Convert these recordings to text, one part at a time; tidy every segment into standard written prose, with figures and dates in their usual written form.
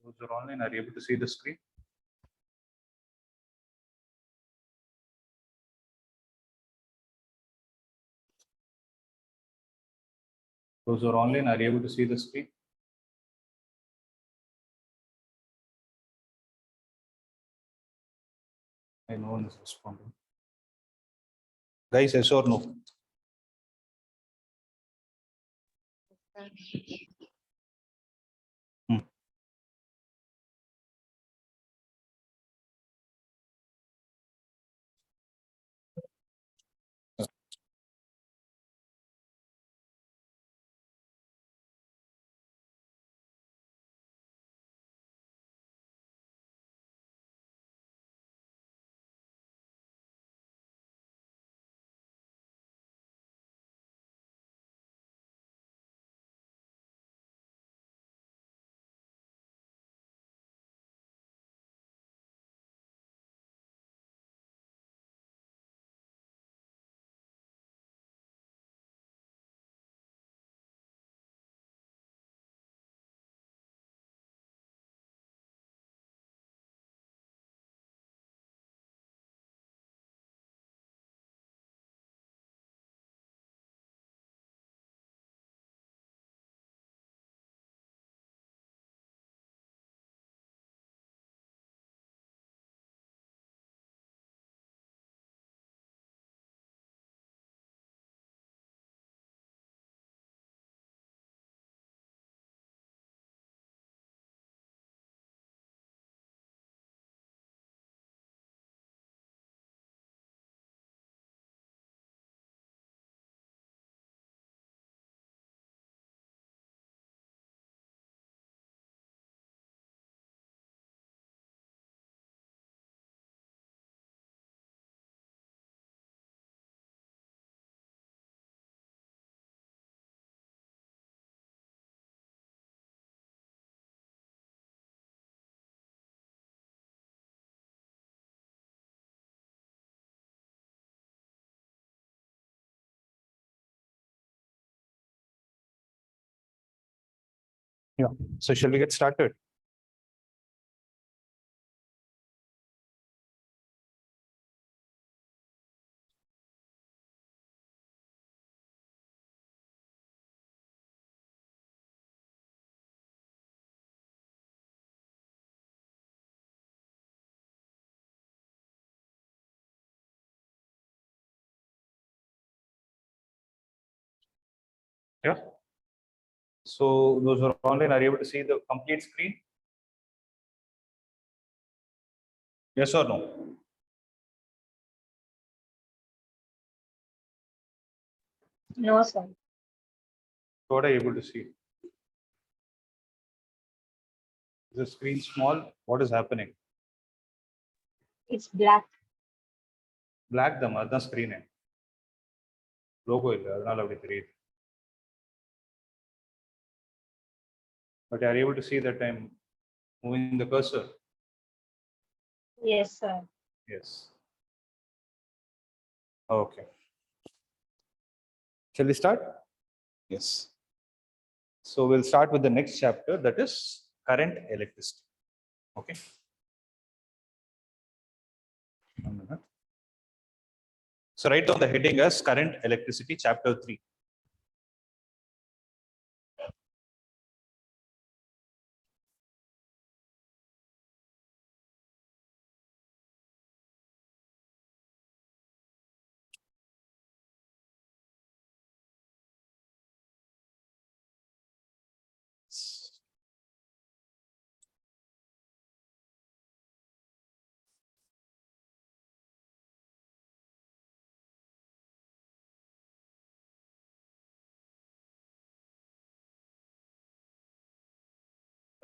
Those who are online, are you able to see the screen? Those who are online, are you able to see the screen? No one is responding. Guys, yes or no? Yeah. So shall we get started? Yeah. So those who are online, are you able to see the complete screen? Yes or no? No, sir. What are you able to see? Is the screen small? What is happening? It's black. Black the mother screen. Logo ಇಲ್ಲ ಅದனால அப்படி தெரியுது. But are you able to see that I'm moving the cursor? Yes, sir. Yes. Okay. Shall we start? Yes. So we'll start with the next chapter, that is current electricity. Okay. 1 minute. So write down the heading as current electricity, chapter 3.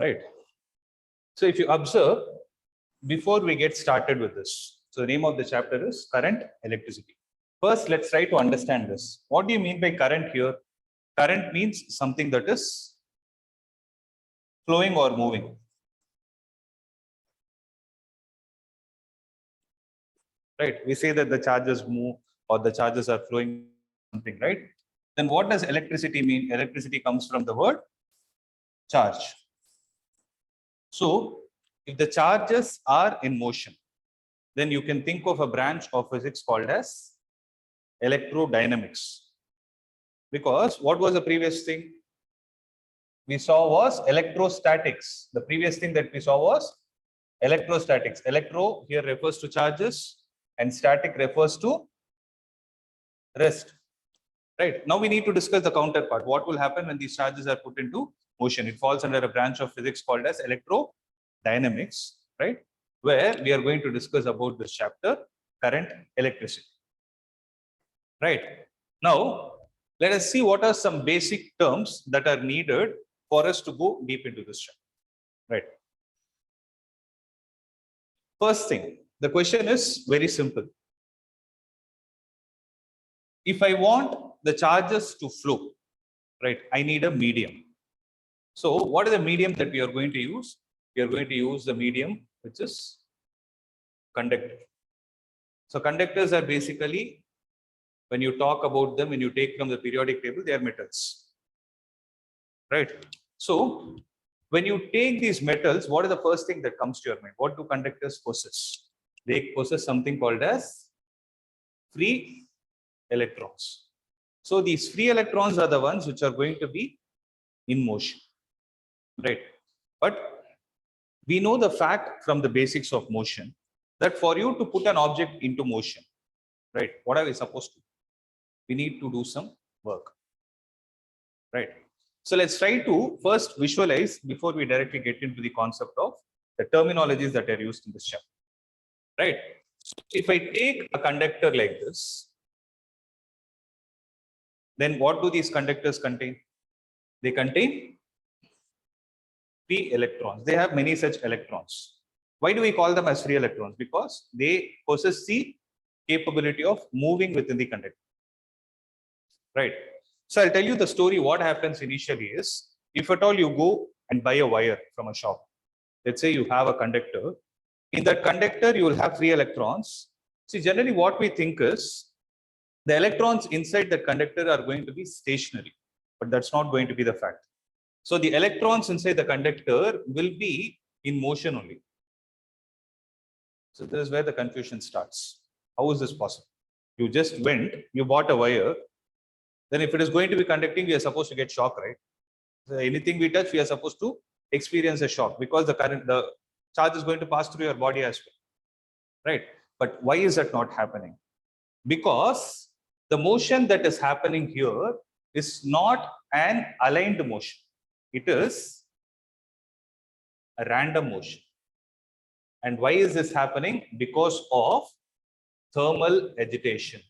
Right. So if you observe, before we get started with this, so the name of the chapter is current electricity. First, let's try to understand this. What do you mean by current here? Current means something that is flowing or moving. Right? We say that the charges move or the charges are flowing something, right? Then what does electricity mean? Electricity comes from the word charge. So if the charges are in motion, then you can think of a branch of physics called as electrodynamics. Because what was the previous thing we saw was electrostatics. The previous thing that we saw was electrostatics. Electro here refers to charges and static refers to rest. Right. Now we need to discuss the counterpart. What will happen when these charges are put into motion? It falls under a branch of physics called as electrodynamics, right? Where we are going to discuss about this chapter, current electricity. Right. Now, let us see what are some basic terms that are needed for us to go deep into this chapter. Right. First thing, the question is very simple. If I want the charges to flow, right, I need a medium. So what is the medium that we are going to use? We are going to use the medium which is conductor. So conductors are basically, when you talk about them, when you take from the periodic table, they are metals. Right. So when you take these metals, what is the first thing that comes to your mind? What do conductors possess? They possess something called as free electrons. So these free electrons are the ones which are going to be in motion. Right. But we know the fact from the basics of motion that for you to put an object into motion, right, what are we supposed to do? We need to do some work. Right. So let's try to first visualize before we directly get into the concept of the terminologies that are used in this chapter. Right. So if I take a conductor like this, then what do these conductors contain? They contain free electrons. They have many such electrons. Why do we call them as free electrons? Because they possess the capability of moving within the conductor. Right. So I'll tell you the story. What happens initially is, if at all you go and buy a wire from a shop, let's say you have a conductor. In that conductor, you will have free electrons. See, generally what we think is the electrons inside the conductor are going to be stationary, but that's not going to be the fact. So the electrons inside the conductor will be in motion only. So this is where the confusion starts. How is this possible? You just went, you bought a wire. Then if it is going to be conducting, we are supposed to get shock, right? So anything we touch, we are supposed to experience a shock because the charge is going to pass through your body as well, right? But why is that not happening? Because the motion that is happening here is not an aligned motion. It is a random motion. And why is this happening? Because of thermal agitation.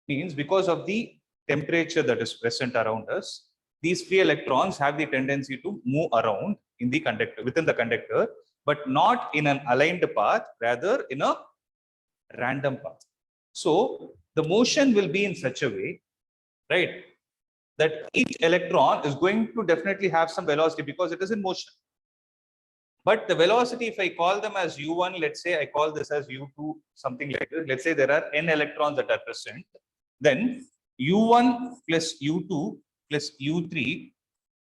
Means because of the temperature that is present around us, these free electrons have the tendency to move around in the conductor, within the conductor, but not in an aligned path, rather in a random path. So the motion will be in such a way, right, that each electron is going to definitely have some velocity because it is in motion. But the velocity, if I call them as U1, let's say I call this as U2, something like this. Let's say there are n electrons that are present. Then U1 plus U2 plus U3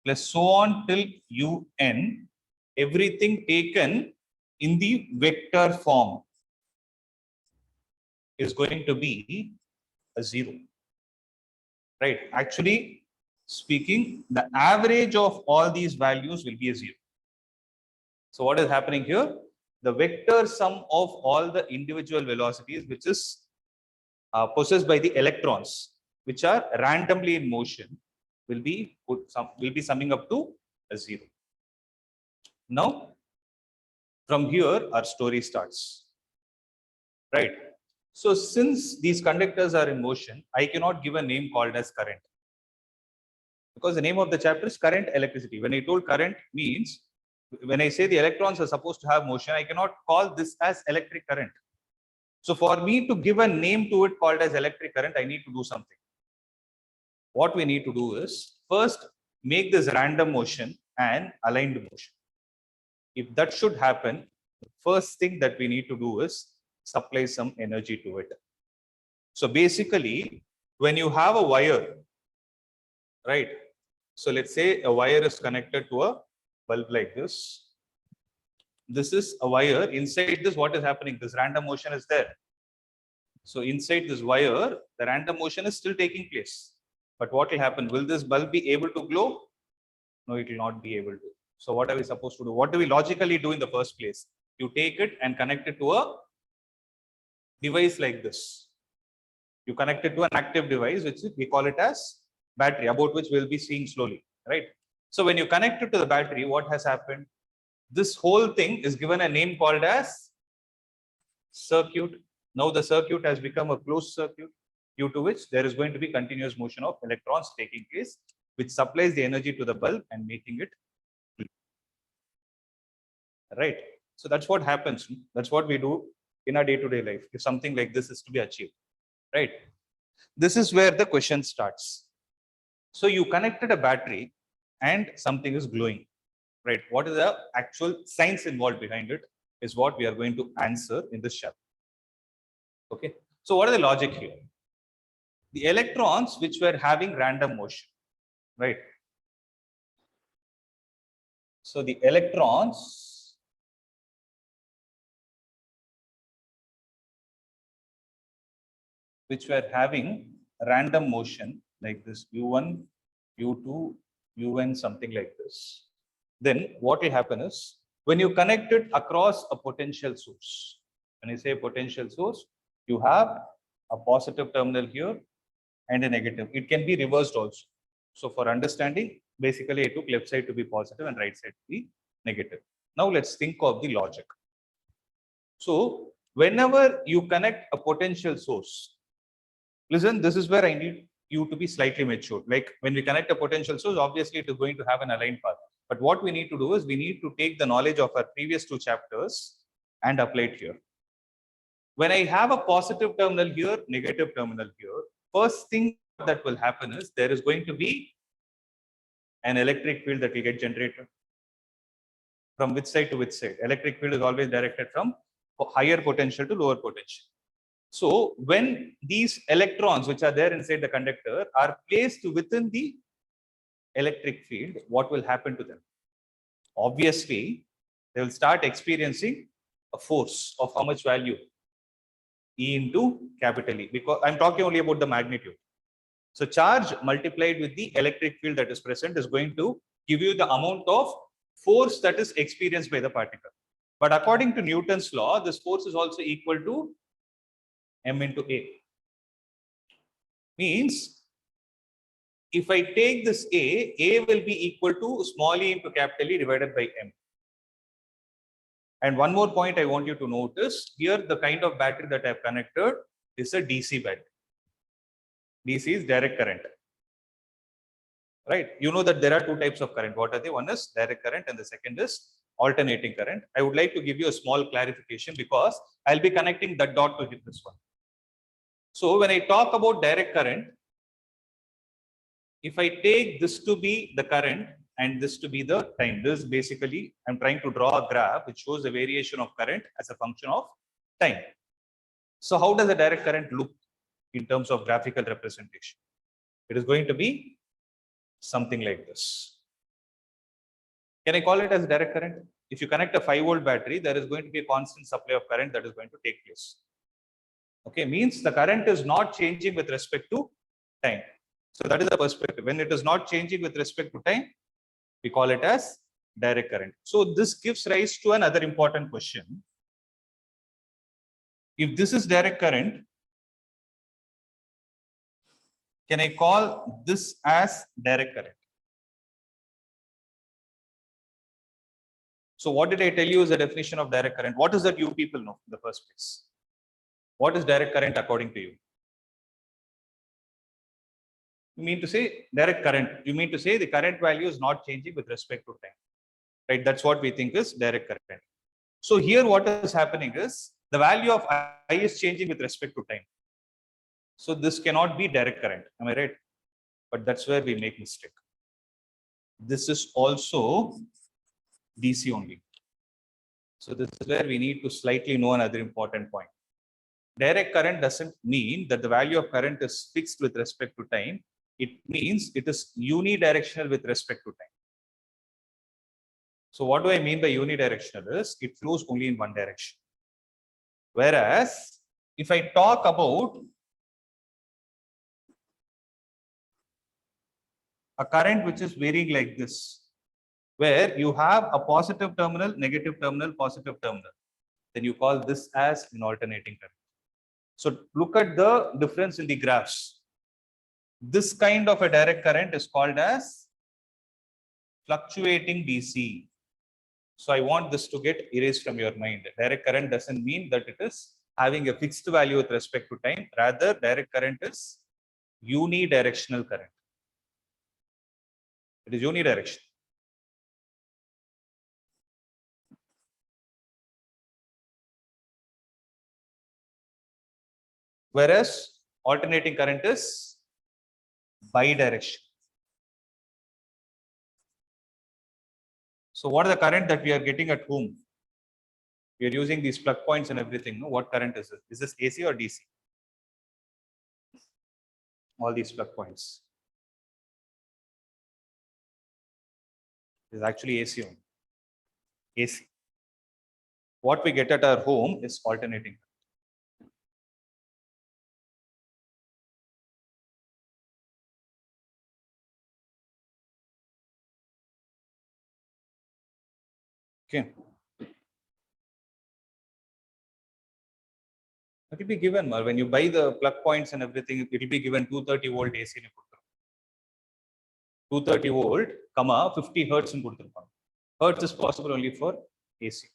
plus so on till UN, everything taken in the vector form is going to be a 0. Right? Actually speaking, the average of all these values will be a 0. So what is happening here? The vector sum of all the individual velocities, which is possessed by the electrons, which are randomly in motion, will be summing up to a 0. Now, from here, our story starts. Right. So since these conductors are in motion, I cannot give a name called as current. Because the name of the chapter is current electricity. When I told current means, when I say the electrons are supposed to have motion, I cannot call this as electric current. So for me to give a name to it called as electric current, I need to do something. What we need to do is first make this random motion an aligned motion. If that should happen, the first thing that we need to do is supply some energy to it. So basically, when you have a wire, right, So let's say a wire is connected to a bulb like this. This is a wire. Inside this, what is happening? This random motion is there. So inside this wire, the random motion is still taking place. But what will happen? Will this bulb be able to glow? No, it will not be able to. So what are we supposed to do? What do we logically do in the first place? You take it and connect it to a device like this. You connect it to an active device, which we call it as battery, about which we'll be seeing slowly, right? So when you connect it to the battery, what has happened? This whole thing is given a name called as circuit. Now the circuit has become a closed circuit, due to which there is going to be continuous motion of electrons taking place, which supplies the energy to the bulb and making it glow. Right. So that's what happens. That's what we do in our day-to-day life if something like this is to be achieved. Right. This is where the question starts. So you connected a battery and something is glowing. Right. What is the actual science involved behind it is what we are going to answer in this chapter. Okay. So what is the logic here? The electrons which were having random motion, right? So the electrons which were having random motion like this u1, u2, un, something like this. Then what will happen is when you connect it across a potential source, when I say potential source, you have a positive terminal here and a negative. It can be reversed also. So for understanding, basically I took left side to be positive and right side to be negative. Now let's think of the logic. So whenever you connect a potential source, listen, this is where I need you to be slightly mature. Like when we connect a potential source, obviously it is going to have an aligned path. But what we need to do is we need to take the knowledge of our previous two chapters and apply it here. When I have a positive terminal here, negative terminal here, first thing that will happen is there is going to be an electric field that will get generated. From which side to which side? Electric field is always directed from higher potential to lower potential. So when these electrons which are there inside the conductor are placed within the electric field, what will happen to them? Obviously, they will start experiencing a force of how much value? E into capital E, because I'm talking only about the magnitude. So charge multiplied with the electric field that is present is going to give you the amount of force that is experienced by the particle. But according to Newton's law, this force is also equal to m into A. Means if I take this A will be equal to small e into capital E divided by m. And one more point I want you to notice here, the kind of battery that I have connected is a DC battery. DC is direct current. Right? You know that there are two types of current. What are they? One is direct current and the second is alternating current. I would like to give you a small clarification because I'll be connecting that dot to hit this one. So when I talk about direct current, if I take this to be the current and this to be the time, this basically I'm trying to draw a graph which shows the variation of current as a function of time. So how does a direct current look in terms of graphical representation? It is going to be something like this. Can I call it as direct current? If you connect a 5-volt battery, there is going to be a constant supply of current that is going to take place. Okay, means the current is not changing with respect to time. So that is the perspective. When it is not changing with respect to time, we call it as direct current. So this gives rise to another important question. If this is direct current, can I call this as direct current? So what did I tell you is the definition of direct current? What is that you people know in the first place? What is direct current according to you? You mean to say direct current? You mean to say the current value is not changing with respect to time, right? That's what we think is direct current. So here what is happening is the value of I is changing with respect to time. So this cannot be direct current. Am I right? But that's where we make mistake. This is also DC only. So this is where we need to slightly know another important point. Direct current doesn't mean that the value of current is fixed with respect to time. It means it is unidirectional with respect to time. So what do I mean by unidirectional is it flows only in one direction. Whereas if I talk about a current which is varying like this, where you have a positive terminal, negative terminal, positive terminal, then you call this as an alternating current. So look at the difference in the graphs. This kind of a direct current is called as fluctuating DC. So I want this to get erased from your mind. Direct current doesn't mean that it is having a fixed value with respect to time. Rather, direct current is unidirectional current. It is unidirectional. Whereas alternating current is bidirectional. So what is the current that we are getting at home? We are using these plug points and everything. No? What current is this? Is this AC or DC? All these plug points. It is actually AC only. AC. What we get at our home is alternating. Okay. It will be given when you buy the plug points and everything, it will be given 230 volt AC. 230 volt, 50 hertz in Kuduthirupanga. Hertz is possible only for AC.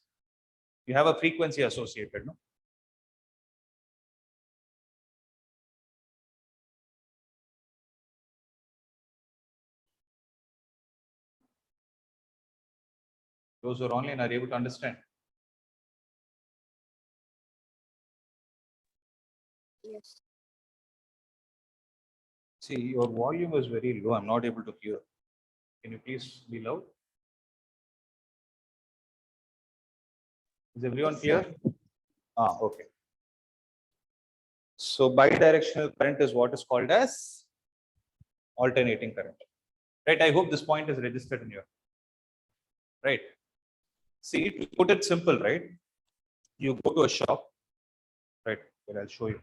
You have a frequency associated, no? Those who are online are able to understand. Yes. See, your volume is very low. I'm not able to hear. Can you please be loud? Is everyone Yes, clear? sir. Okay. So bidirectional current is what is called as alternating current. Right? I hope this point is registered in your. Right. See, to put it simple, right? You go to a shop, right? Well, I'll show you.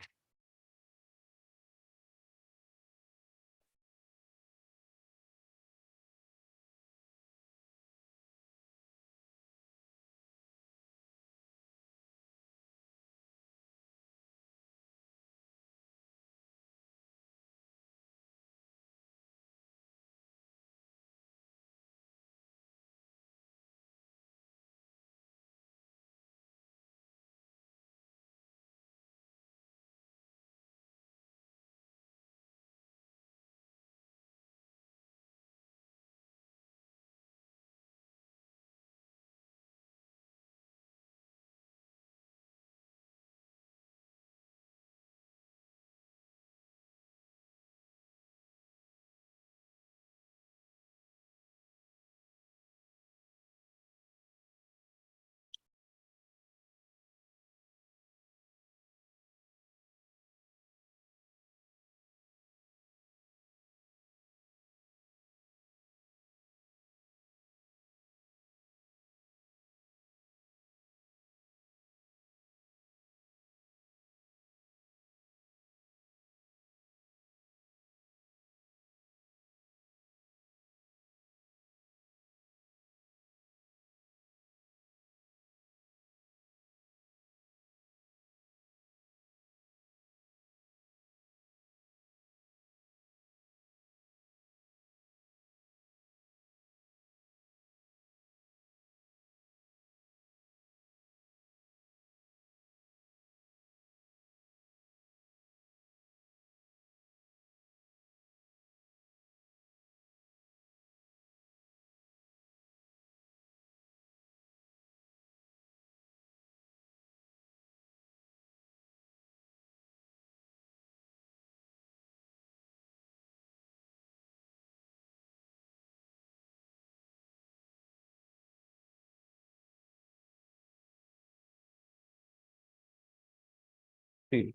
See,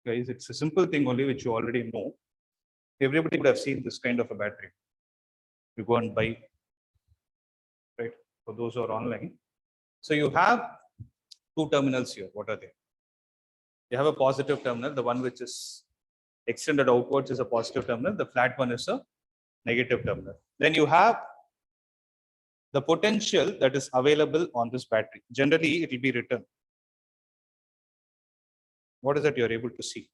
guys, it's a simple thing only which you already know. Everybody would have seen this kind of a battery. You go and buy, right? For those who are online. So you have two terminals here. What are they? You have a positive terminal, the one which is extended outwards is a positive terminal, the flat one is a negative terminal. Then you have the potential that is available on this battery. Generally, it will be written. What is that you're able to see?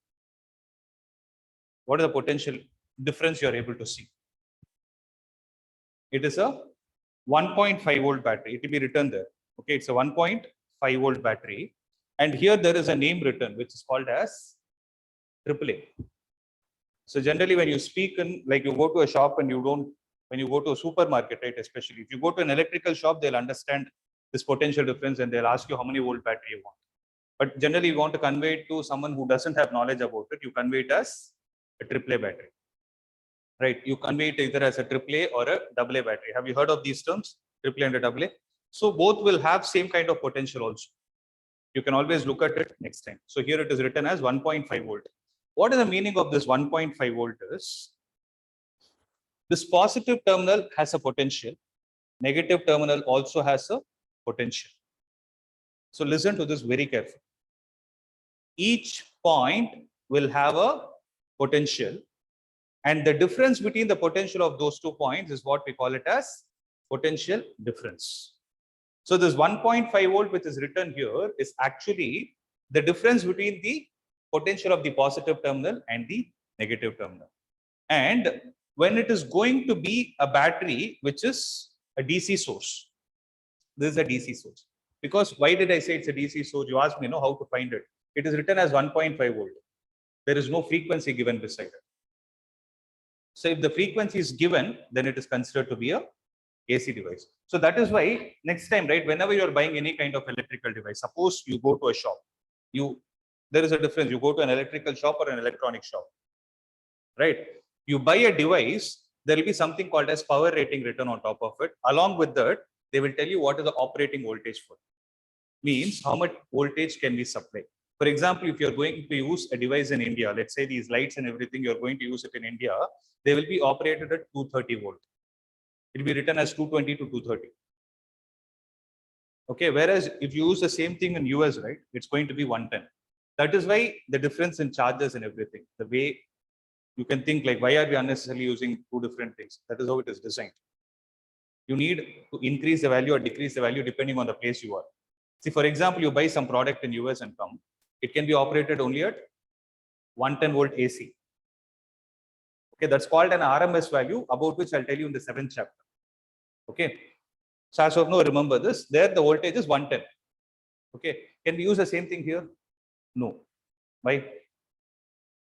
What is the potential difference you're able to see? It is a 1.5 volt battery. It will be written there. Okay, it's a 1.5 volt battery. And here there is a name written, which is called as AAA. So generally, when you speak in, like you go to a shop and you don't, when you go to a supermarket, right, especially if you go to an electrical shop, they'll understand this potential difference and they'll ask you how many volt battery you want. But generally, you want to convey it to someone who doesn't have knowledge about it, you convey it as a AAA battery. Right? You convey it either as a AAA or a AA battery. Have you heard of these terms, AAA and a AA? So both will have same kind of potential also. You can always look at it next time. So here it is written as 1.5 volt. What is the meaning of this 1.5 volt is? This positive terminal has a potential. Negative terminal also has a potential. So listen to this very carefully. Each point will have a potential, and the difference between the potential of those 2 points is what we call it as potential difference. So this 1.5 volt which is written here is actually the difference between the potential of the positive terminal and the negative terminal. And when it is going to be a battery which is a DC source, this is a DC source. Because why did I say it's a DC source? You asked me, how to find it. It is written as 1.5 volt. There is no frequency given beside it. So if the frequency is given, then it is considered to be a AC device. So that is why next time, right, whenever you're buying any kind of electrical device, suppose you go to a shop, there is a difference. You go to an electrical shop or an electronic shop, right? You buy a device, there will be something called as power rating written on top of it. Along with that, they will tell you what is the operating voltage for. Means how much voltage can we supply. For example, if you're going to use a device in India, let's say these lights and everything, you're going to use it in India, they will be operated at 230 volt. It will be written as 220 to 230. Okay, whereas if you use the same thing in US, right, it's going to be 110. That is why the difference in charges and everything, the way you can think like, why are we unnecessarily using two different things? That is how it is designed. You need to increase the value or decrease the value depending on the place you are. See, for example, you buy some product in US and come, it can be operated only at 110 volt AC. Okay, that's called an RMS value, about which I'll tell you in the 7th chapter. Okay, so as of now, remember this, there the voltage is 110. Okay, can we use the same thing here? No. Why?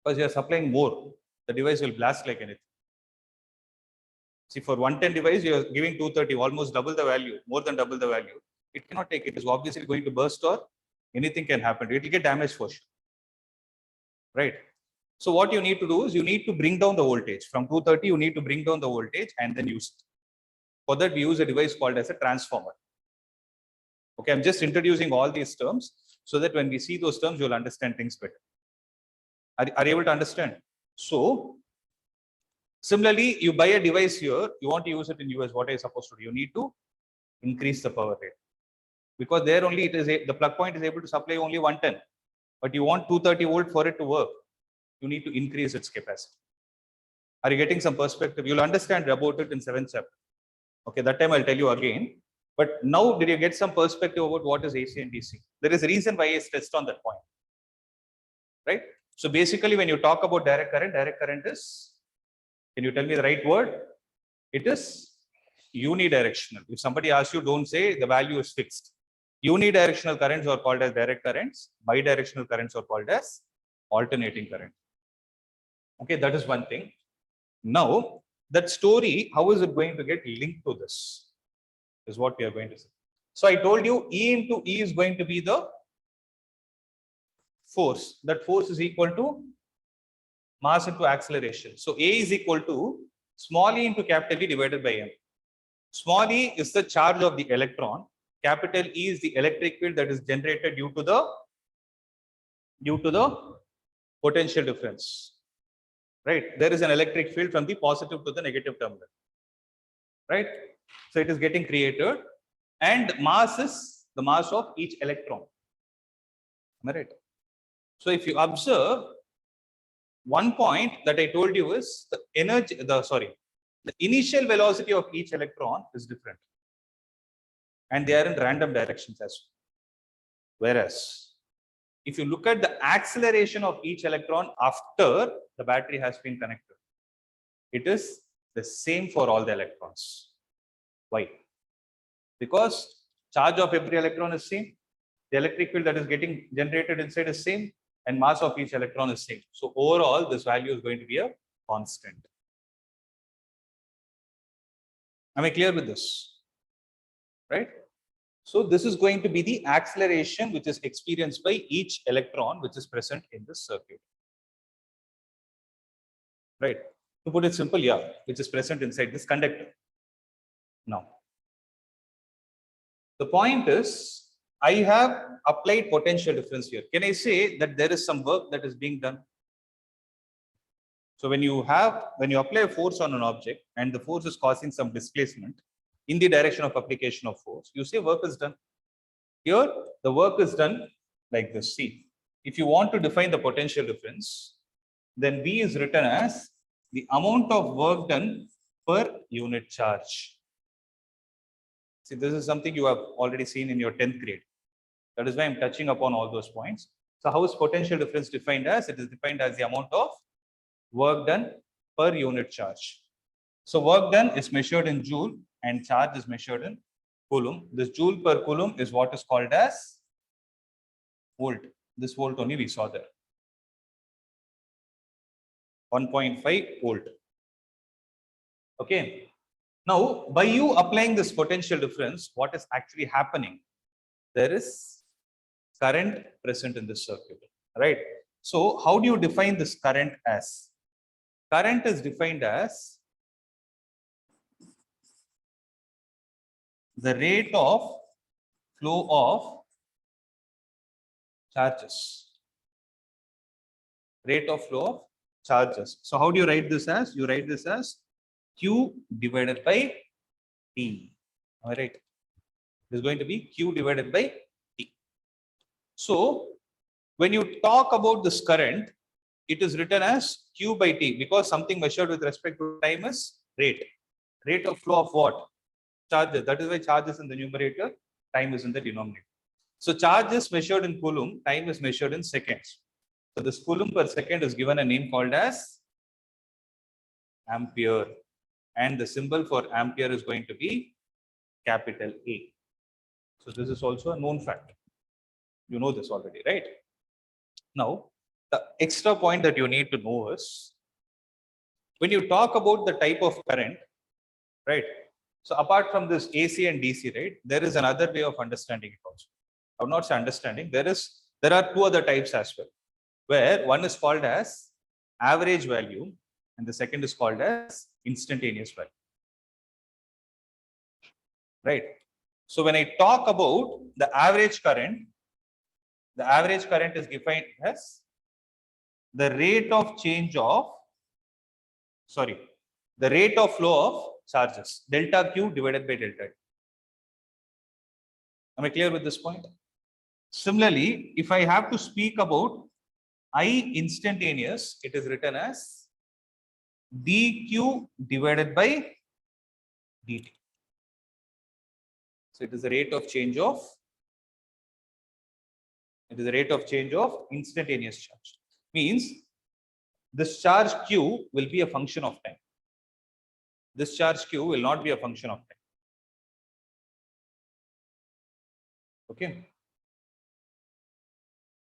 Because you are supplying more, the device will blast like anything. See, for 110 device, you are giving 230, almost double the value, more than double the value. It cannot take it. Is obviously going to burst or anything can happen. It will get damaged for sure. Right? So what you need to do is you need to bring down the voltage. From 230, you need to bring down the voltage and then use it. For that, we use a device called as a transformer. Okay, I'm just introducing all these terms so that when we see those terms, you'll understand things better. Are you able to understand? So, similarly, you buy a device here, you want to use it in US, what are you supposed to do? You need to increase the power rate. Because there only it is the plug point is able to supply only 110. But you want 230 volt for it to work. You need to increase its capacity. Are you getting some perspective? You'll understand about it in 7th chapter. Okay, that time I'll tell you again. But now, did you get some perspective about what is AC and DC? There is a reason why I stressed on that point. Right? So basically, when you talk about direct current is, can you tell me the right word? It is unidirectional. If somebody asks you, don't say the value is fixed. Unidirectional currents are called as direct currents. Bidirectional currents are called as alternating current. Okay, that is one thing. Now, that story, how is it going to get linked to this? Is what we are going to see. So I told you E into E is going to be the force. That force is equal to mass into acceleration. So A is equal to small e into capital E divided by m. Small e is the charge of the electron. Capital E is the electric field that is generated due to the potential difference. right? There is an electric field from the positive to the negative terminal, right? So it is getting created, and mass is the mass of each electron. Am I right? So if you observe, one point that I told you is the initial velocity of each electron is different, and they are in random directions as well. Whereas if you look at the acceleration of each electron after the battery has been connected, it is the same for all the electrons. Why? Because charge of every electron is same, the electric field that is getting generated inside is same, and mass of each electron is same. So overall, this value is going to be a constant. Am I clear with this? Right? So this is going to be the acceleration which is experienced by each electron which is present in this circuit. Right? To put it simple, yeah, which is present inside this conductor. Now, the point is, I have applied potential difference here. Can I say that there is some work that is being done? So when you apply a force on an object and the force is causing some displacement in the direction of application of force, you say work is done. Here, the work is done like this. See, if you want to define the potential difference, then V is written as the amount of work done per unit charge. See, this is something you have already seen in your 10th grade. That is why I'm touching upon all those points. So how is potential difference defined as? It is defined as the amount of work done per unit charge. So work done is measured in joule and charge is measured in coulomb. This joule per coulomb is what is called as volt. This volt only we saw there. 1.5 volt. Okay. Now, by you applying this potential difference, what is actually happening? There is current present in this circuit, right? So, how do you define this current as? Current is defined as the rate of flow of charges. Rate of flow of charges. So, how do you write this as? You write this as Q divided by T. All right. It is going to be Q divided by T. So, when you talk about this current, it is written as Q by T because something measured with respect to time is rate. Rate of flow of what? Charges. That is why charge is in the numerator, time is in the denominator. So, charge is measured in coulomb, time is measured in seconds. So, this coulomb per second is given a name called as ampere. And the symbol for ampere is going to be capital A. So, this is also a known fact. You know this already, right? Now, the extra point that you need to know is when you talk about the type of current, right? So apart from this AC and DC, right, there is another way of understanding it also. I would not say understanding. There are two other types as well, where one is called as average value and the second is called as instantaneous value. Right. So when I talk about the average current is defined as the rate of change of, the rate of flow of charges, delta Q divided by delta T. Am I clear with this point? Similarly, if I have to speak about I instantaneous, it is written as dq divided by dt. So it is the rate of change of instantaneous charge. Means this charge q will be a function of time. This charge q will not be a function of time. Okay.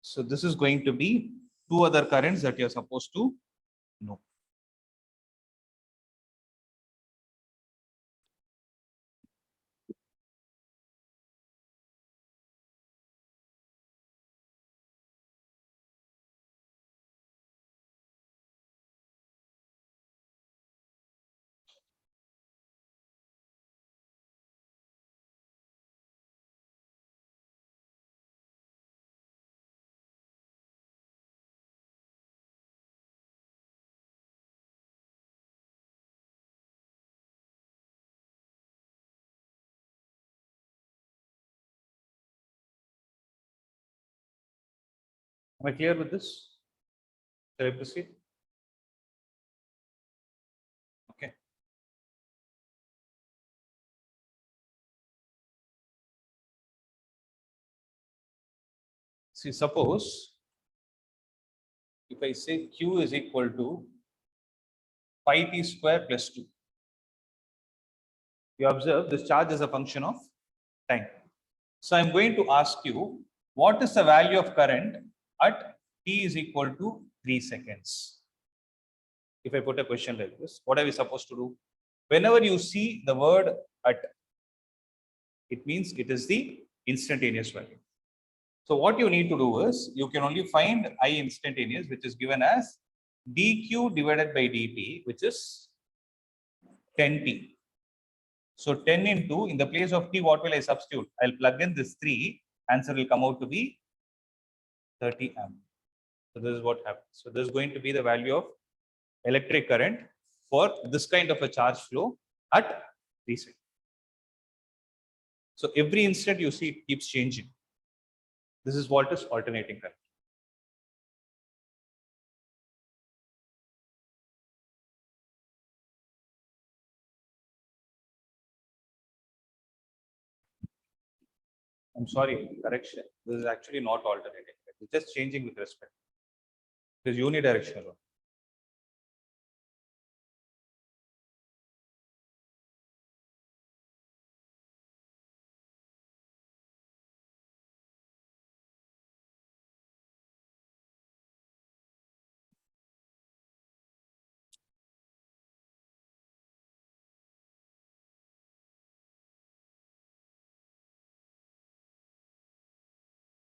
So this is going to be two other currents that you're supposed to know. Am I clear with this? Shall I proceed? Okay. See, suppose if I say Q is equal to phi t square plus 2. You observe this charge is a function of time. So I'm going to ask you, what is the value of current at t is equal to 3 seconds? If I put a question like this, what are we supposed to do? Whenever you see the word at, it means it is the instantaneous value. So what you need to do is, you can only find I instantaneous, which is given as dq divided by dt, which is 10t. So 10 into, in the place of t, what will I substitute? I'll plug in this 3, answer will come out to be 30 amp. So this is what happens. So this is going to be the value of electric current for this kind of a charge flow at 3 seconds. So every instant you see it keeps changing. This is what is alternating current. I'm sorry, correction. This is actually not alternating. It's just changing with respect. It is unidirectional.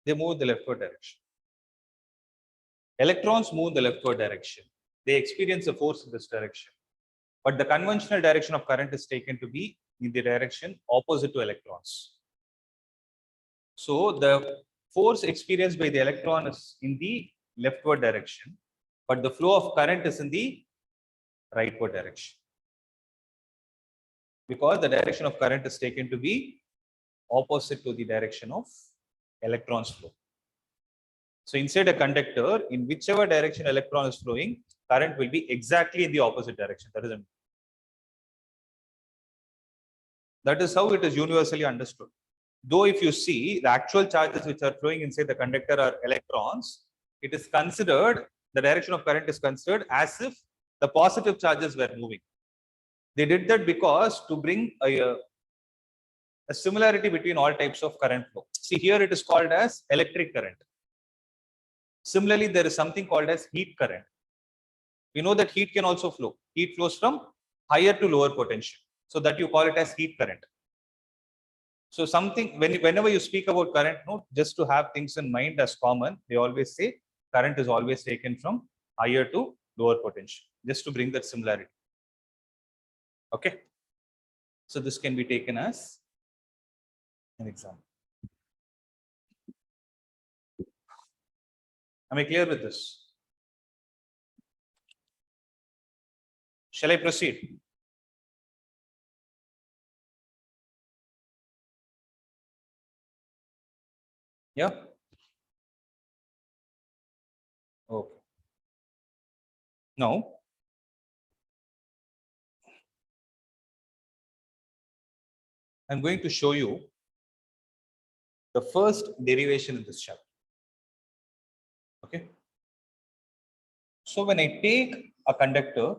They move in the leftward direction. Electrons move in the leftward direction. They experience a force in this direction. But the conventional direction of current is taken to be in the direction opposite to electrons. So the force experienced by the electron is in the leftward direction, but the flow of current is in the rightward direction. Because the direction of current is taken to be opposite to the direction of electrons flow. So inside a conductor, in whichever direction electron is flowing, current will be exactly in the opposite direction. That is how it is universally understood. Though if you see the actual charges which are flowing inside the conductor are electrons, it is considered, the direction of current is considered as if the positive charges were moving. They did that because to bring a similarity between all types of current flow. See, here it is called as electric current. Similarly, there is something called as heat current. We know that heat can also flow. Heat flows from higher to lower potential. So that you call it as heat current. So something, whenever you speak about current, no, just to have things in mind as common, they always say current is always taken from higher to lower potential, just to bring that similarity. Okay. So this can be taken as an example. Am I clear with this? Shall I proceed? Yeah. Okay. Now, I'm going to show you the first derivation in this chapter. Okay. So when I take a conductor,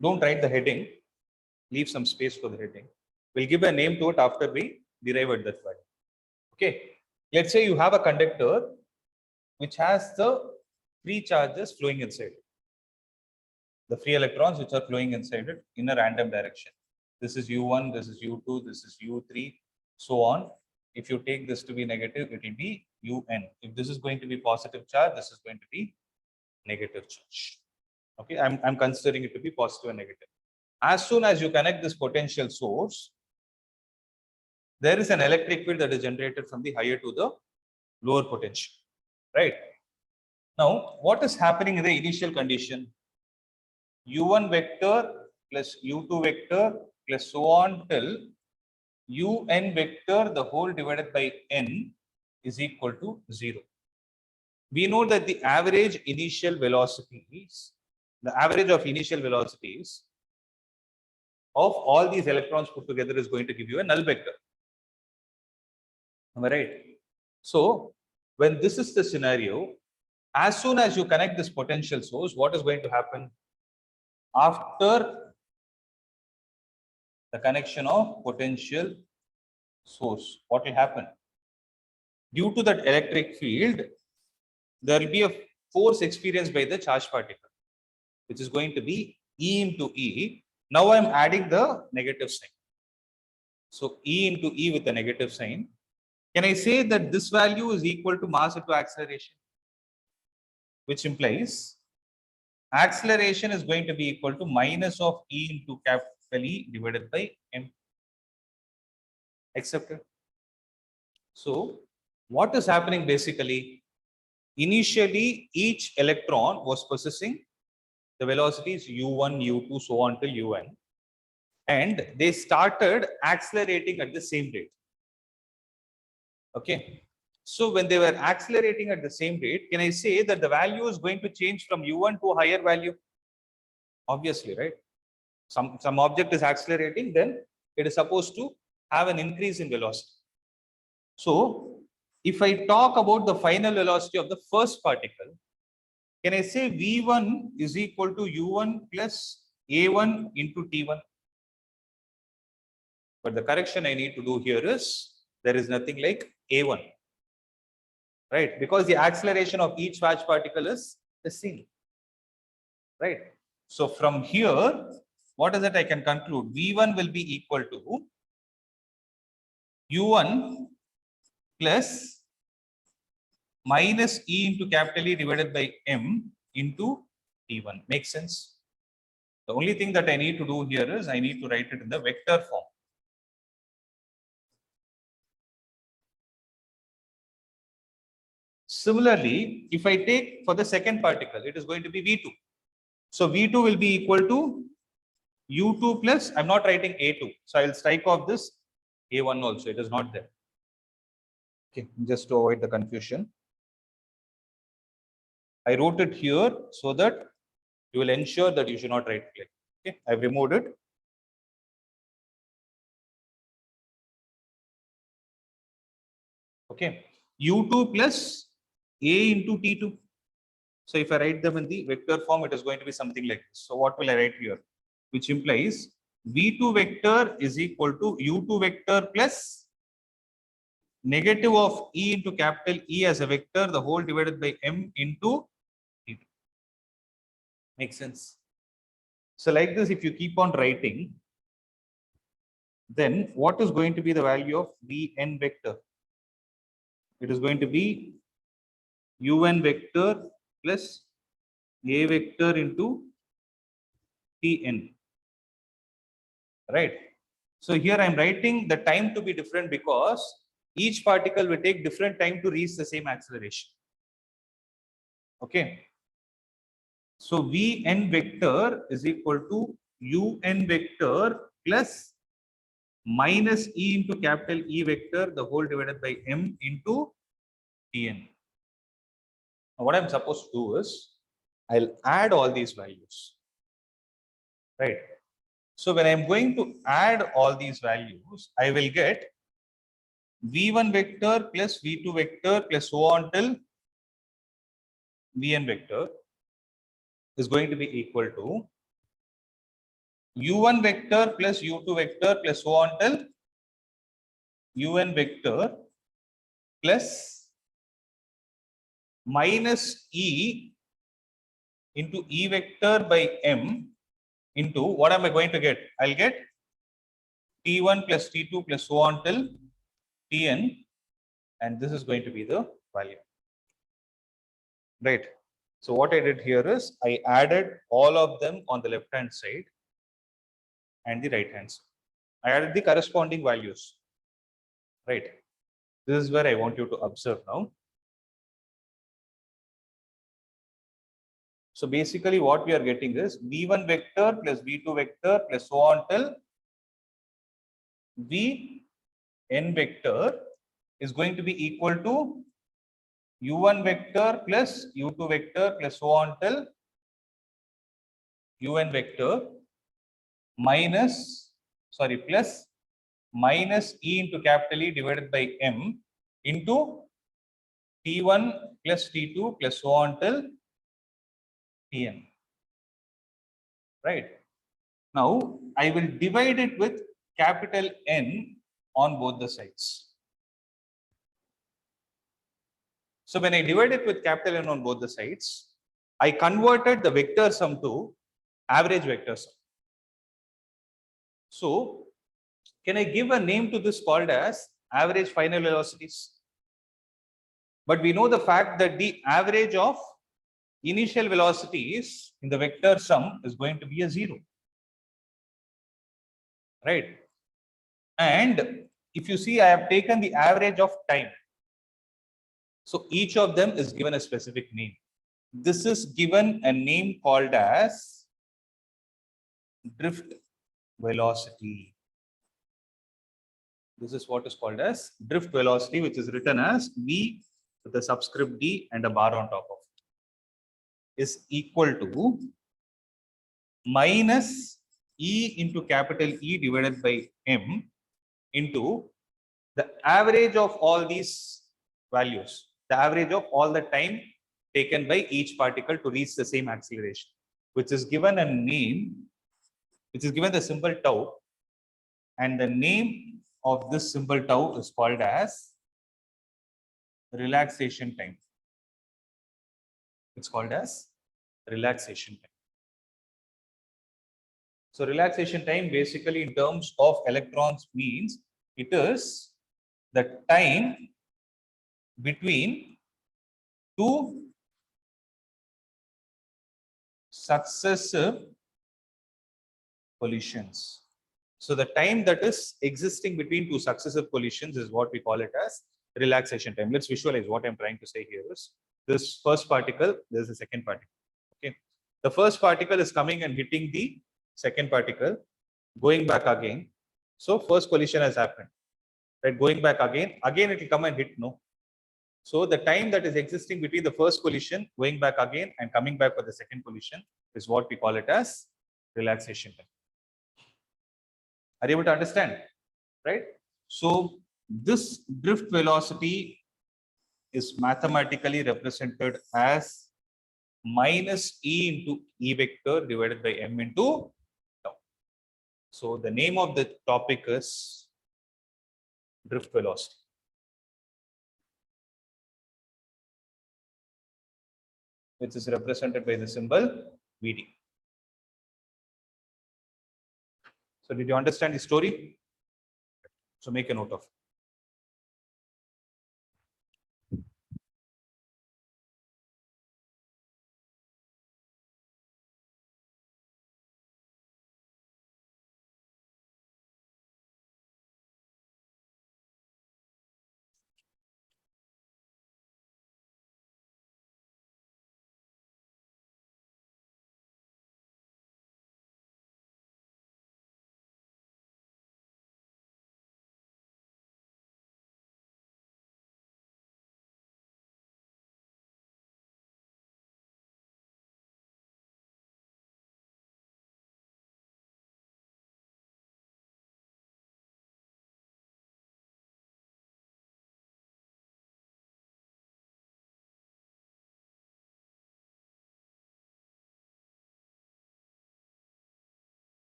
don't write the heading, leave some space for the heading. We'll give a name to it after we derive at that value. Okay. Let's say you have a conductor which has the free charges flowing inside it. The free electrons which are flowing inside it in a random direction. This is U1, this is U2, this is U3, so on. If you take this to be negative, it will be UN. If this is going to be positive charge, this is going to be negative charge. Okay, I'm considering it to be positive and negative. As soon as you connect this potential source, there is an electric field that is generated from the higher to the lower potential, right? Now, what is happening in the initial condition? U1 vector plus U2 vector plus so on till un vector the whole divided by n is equal to 0. We know that the average of initial velocities of all these electrons put together is going to give you a null vector. Am I right? So when this is the scenario, as soon as you connect this potential source, what is going to happen? After the connection of potential source, what will happen? Due to that electric field, there will be a force experienced by the charged particle, which is going to be E into E. Now I'm adding the negative sign. So E into E with the negative sign. Can I say that this value is equal to mass into acceleration? Which implies acceleration is going to be equal to minus of E into capital E divided by M. Accepted? So what is happening basically? Initially, each electron was possessing the velocities u1, u2, so on till un, and they started accelerating at the same rate. Okay. So when they were accelerating at the same rate, can I say that the value is going to change from u1 to a higher value? Obviously, right? Some object is accelerating, then it is supposed to have an increase in velocity. So if I talk about the final velocity of the first particle, can I say v1 is equal to u1 plus a1 into t1? But the correction I need to do here is there is nothing like a1, right? Because the acceleration of each charged particle is the same, right? So from here, what is it I can conclude? v1 will be equal to u1 plus minus E into capital E divided by M into T1. Makes sense? The only thing that I need to do here is I need to write it in the vector form. Similarly, if I take for the second particle, it is going to be V2. So V2 will be equal to U2 plus, I'm not writing A2. So I'll strike off this A1 also, it is not there. Okay, just to avoid the confusion. I wrote it here so that you will ensure that you should not right click. Okay, I've removed it. Okay, U2 plus A into T2. So if I write them in the vector form, it is going to be something like this. So what will I write here? Which implies V2 vector is equal to U2 vector plus negative of E into capital E as a vector, the whole divided by M into T2. Makes sense? So like this, if you keep on writing, then what is going to be the value of Vn vector? It is going to be un vector plus a vector into Tn. Right. So here I'm writing the time to be different because each particle will take different time to reach the same acceleration. Okay. So Vn vector is equal to un vector plus minus E into capital E vector, the whole divided by M into Tn. Now what I'm supposed to do is I'll add all these values. Right. So when I'm going to add all these values, I will get V1 vector plus V2 vector plus so on till Vn vector is going to be equal to U1 vector plus U2 vector plus so on till Un vector plus minus E into E vector by M into what am I going to get? I'll get T1 plus T2 plus so on till Tn, and this is going to be the value. Right. So what I did here is I added all of them on the left hand side and the right hand side. I added the corresponding values. Right. This is where I want you to observe now. So basically what we are getting is V1 vector plus V2 vector plus so on till V n vector is going to be equal to u1 vector plus u2 vector plus so on till un vector plus minus e into capital E divided by m into t1 plus t2 plus so on till tn. Right. Now I will divide it with capital N on both the sides. So when I divide it with capital N on both the sides, I converted the vector sum to average vector sum. So can I give a name to this called as average final velocities? But we know the fact that the average of initial velocities in the vector sum is going to be a 0. Right. And if you see, I have taken the average of time. So each of them is given a specific name. This is given a name called as drift velocity. This is what is called as drift velocity, which is written as V with a subscript D and a bar on top of it, is equal to minus E into capital E divided by M into the average of all these values, the average of all the time taken by each particle to reach the same acceleration, which is given a name, which is given the symbol tau, and the name of this symbol tau is called as relaxation time. It's called as relaxation time. So relaxation time basically in terms of electrons means it is the time between two successive collisions. So the time that is existing between two successive collisions is what we call it as relaxation time. Let's visualize what I'm trying to say here is this first particle, there's a second particle. Okay. The first particle is coming and hitting the second particle, going back again. So first collision has happened. Right, going back again it will come and hit no. So the time that is existing between the first collision, going back again and coming back for the second collision is what we call it as relaxation time. Are you able to understand? Right? So this drift velocity is mathematically represented as minus E into E vector divided by M into tau. So the name of the topic is drift velocity. Which is represented by the symbol Vd. So did you understand the story? So make a note of it.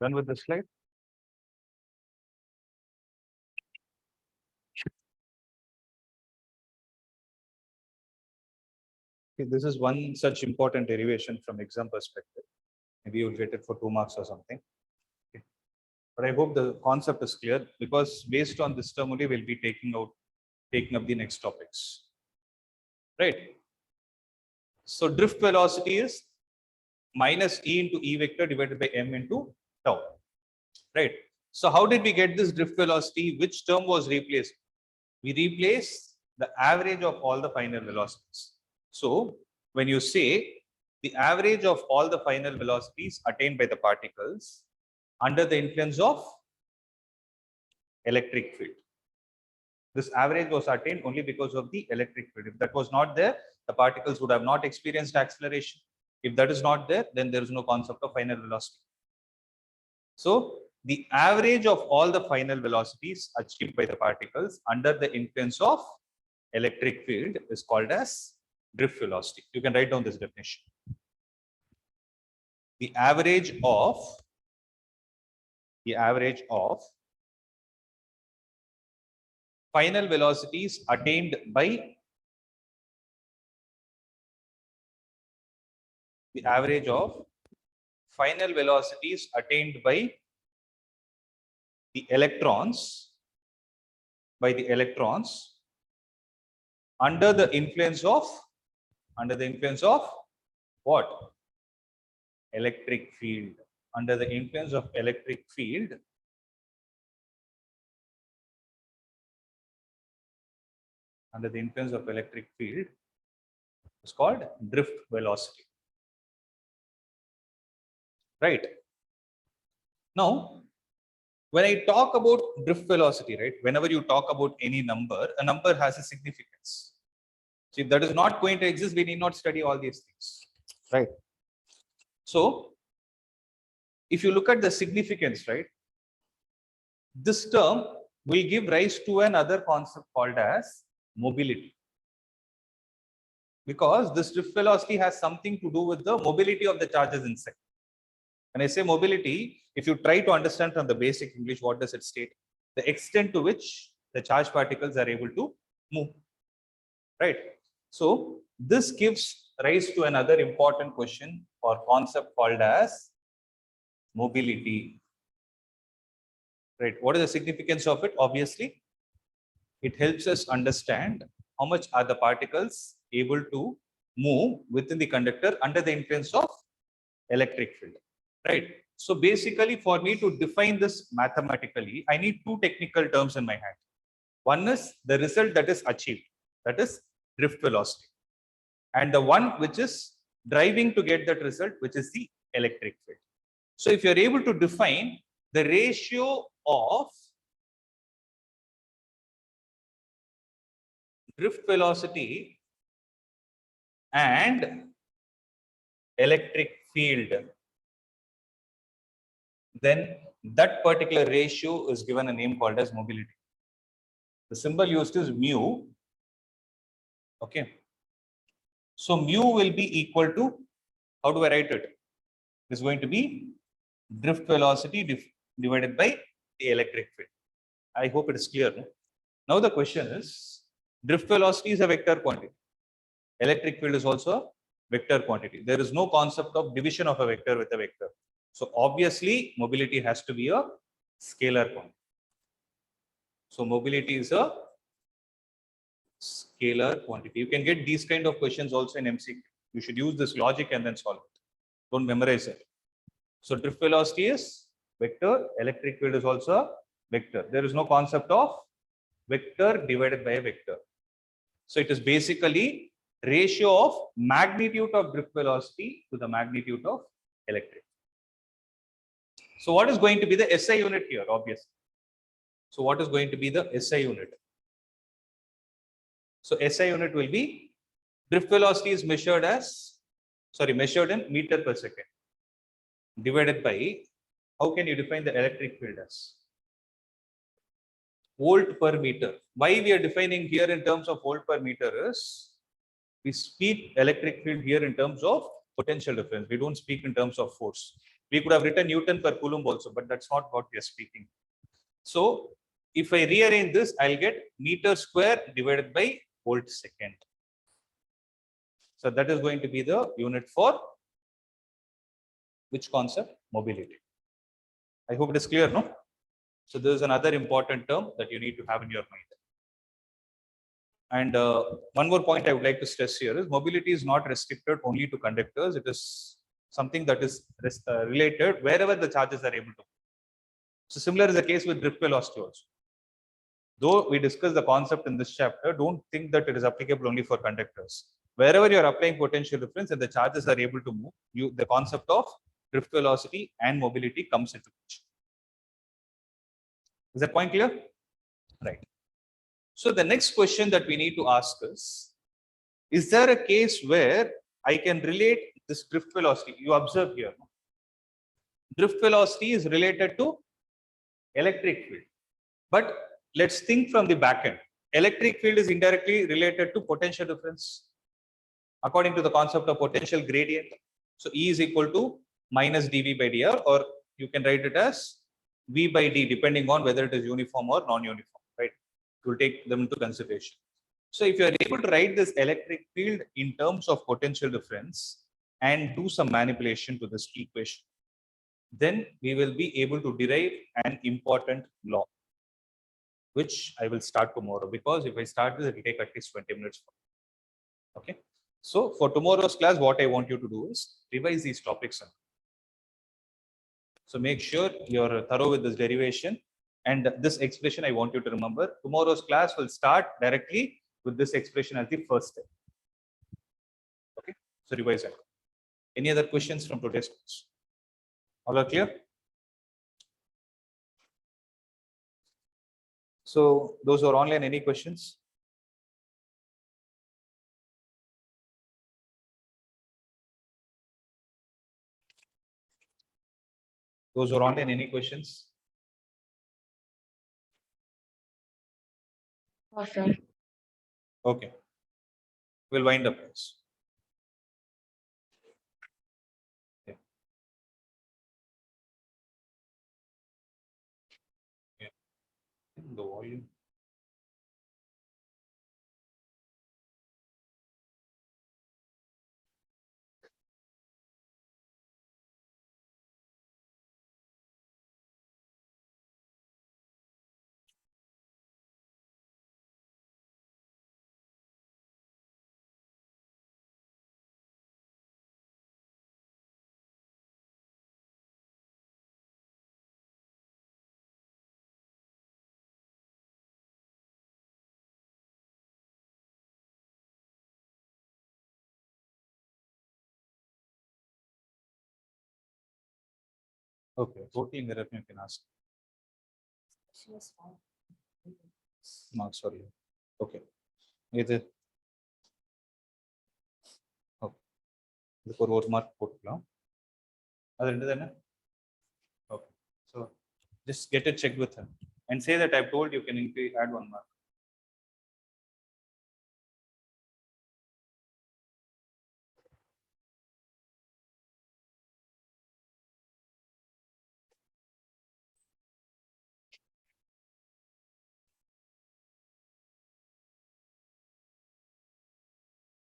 Done with the slide? Okay, this is one such important derivation from exam perspective. Maybe you'll get it for 2 marks or something. Okay. But I hope the concept is clear, because based on this term only we'll be taking up the next topics. Right. So drift velocity is minus E into E vector divided by M into tau. Right. So how did we get this drift velocity? Which term was replaced? We replace the average of all the final velocities. So when you say the average of all the final velocities attained by the particles under the influence of electric field, this average was attained only because of the electric field. If that was not there, the particles would have not experienced acceleration. If that is not there, then there is no concept of final velocity. So the average of all the final velocities achieved by the particles under the influence of electric field is called as drift velocity. You can write down this definition. The average of final velocities attained by the average of final velocities attained by the electrons under the influence of what? Electric field. Under the influence of electric field, is called drift velocity. Right. Now, when I talk about drift velocity, right, whenever you talk about any number, a number has a significance. So if that is not going to exist, we need not study all these things. Right. So if you look at the significance, right, this term will give rise to another concept called as mobility. Because this drift velocity has something to do with the mobility of the charges inside. When I say mobility, if you try to understand from the basic English, what does it state? The extent to which the charged particles are able to move. Right. So this gives rise to another important question or concept called as mobility. Right. What is the significance of it? Obviously, it helps us understand how much are the particles able to move within the conductor under the influence of electric field. Right. So basically, for me to define this mathematically, I need two technical terms in my hand. One is the result that is achieved, that is drift velocity, and the one which is driving to get that result, which is the electric field. So if you're able to define the ratio of drift velocity and electric field, then that particular ratio is given a name called as mobility. The symbol used is mu. Okay. So mu will be equal to, how do I write it? It is going to be drift velocity divided by the electric field. I hope it is clear. No? Now the question is, drift velocity is a vector quantity. Electric field is also a vector quantity. There is no concept of division of a vector with a vector. So obviously mobility has to be a scalar quantity. So mobility is a scalar quantity. You can get these kind of questions also in MCQ. You should use this logic and then solve it. Don't memorize it. So drift velocity is vector, electric field is also a vector. There is no concept of vector divided by a vector. So it is basically ratio of magnitude of drift velocity to the magnitude of electric. So what is going to be the SI unit here? Obviously. So what is going to be the SI unit? So SI unit will be drift velocity is measured in meter per second divided by, how can you define the electric field as? Volt per meter. Why we are defining here in terms of volt per meter is, we speak electric field here in terms of potential difference. We don't speak in terms of force. We could have written Newton per Coulomb also, but that's not what we are speaking. So if I rearrange this, I'll get meter square divided by volt second. So that is going to be the unit for which concept? Mobility. I hope it is clear, no? So this is another important term that you need to have in your mind. And one more point I would like to stress here is mobility is not restricted only to conductors. It is something that is related wherever the charges are able to. So similar is the case with drift velocity also. Though we discussed the concept in this chapter, don't think that it is applicable only for conductors. Wherever you are applying potential difference and the charges are able to move, the concept of drift velocity and mobility comes into picture. Is that point clear? Right. So the next question that we need to ask is there a case where I can relate this drift velocity? You observe here. Drift velocity is related to electric field. But let's think from the back end. Electric field is indirectly related to potential difference according to the concept of potential gradient. So E is equal to minus dV by dr, or you can write it as V by D, depending on whether it is uniform or non-uniform, right? We'll take them into consideration. So if you are able to write this electric field in terms of potential difference and do some manipulation to this equation, then we will be able to derive an important law, which I will start tomorrow, because if I start this, it will take at least 20 minutes. Okay. So for tomorrow's class, what I want you to do is revise these topics. So make sure you're thorough with this derivation, and this expression I want you to remember. Tomorrow's class will start directly with this expression as the first step. Okay. So revise it. Any other questions from today's class? All are clear? So those who are online, any questions? Those who are online, any questions? Okay. Okay. We'll wind up this. Yeah. Yeah. The volume. Okay. Voting error you can ask. Mark, sorry. Okay. Either. Okay. Before vote mark put now. Okay. So just get it checked with him and say that I've told you can increase, add 1 mark.